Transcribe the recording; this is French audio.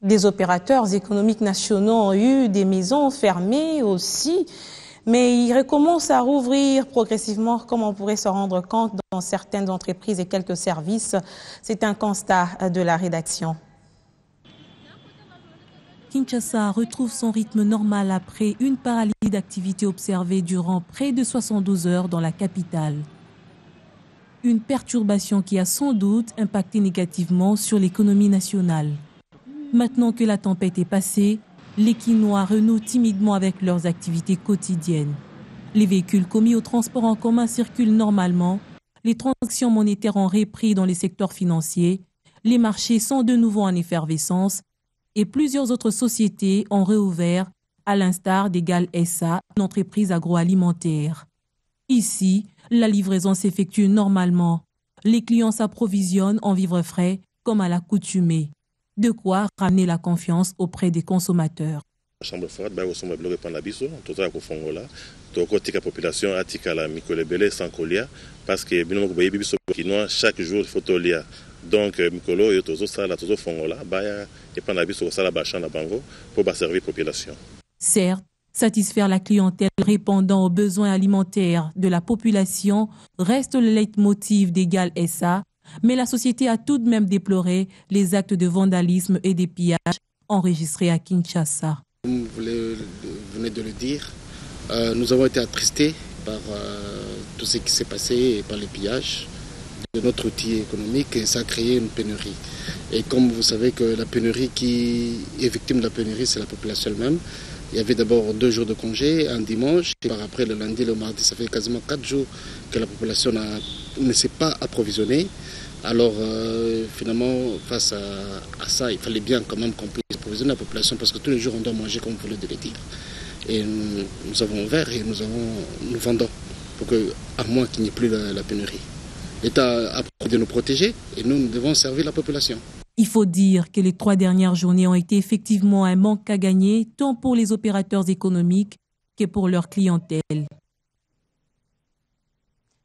Des opérateurs économiques nationaux ont eu des maisons fermées aussi, mais ils recommencent à rouvrir progressivement, comme on pourrait se rendre compte dans certaines entreprises et quelques services. C'est un constat de la rédaction. Kinshasa retrouve son rythme normal après une paralysie d'activité observée durant près de 72 heures dans la capitale. Une perturbation qui a sans doute impacté négativement sur l'économie nationale. Maintenant que la tempête est passée, les Kinois renouent timidement avec leurs activités quotidiennes. Les véhicules commis au transport en commun circulent normalement, les transactions monétaires ont repris dans les secteurs financiers, les marchés sont de nouveau en effervescence et plusieurs autres sociétés ont réouvert, à l'instar d'Egal SA, une entreprise agroalimentaire. Ici, la livraison s'effectue normalement. Les clients s'approvisionnent en vivres frais comme à l'accoutumée. De quoi ramener la confiance auprès des consommateurs. La chambre forte va aussi me répondre à biso tout ça au Fongola donc la population a tika la mikolebele sans colia parce que bino ko bayebi biso kinois chaque jour photo lia donc mikolo yo tozo sala tozo Fongola baya et pendant biso sala ba chana bango pour ba servir population. Certes, satisfaire la clientèle répondant aux besoins alimentaires de la population reste le leitmotiv d'Egal SA, mais la société a tout de même déploré les actes de vandalisme et des pillages enregistrés à Kinshasa. Comme vous venez de le dire, nous avons été attristés par tout ce qui s'est passé et par les pillages de notre outil économique et ça a créé une pénurie. Et comme vous savez que la pénurie qui est victime de la pénurie, c'est la population elle-même. Il y avait d'abord 2 jours de congé, un dimanche, et par après le lundi, le mardi, ça fait quasiment 4 jours que la population ne s'est pas approvisionnée. Alors finalement, face à ça, il fallait bien quand même qu'on puisse approvisionner la population parce que tous les jours on doit manger comme vous le dire. Et nous avons ouvert et nous vendons pour que, à moins qu'il n'y ait plus la pénurie. L'État a promis de nous protéger et nous devons servir la population. Il faut dire que les 3 dernières journées ont été effectivement un manque à gagner tant pour les opérateurs économiques que pour leur clientèle.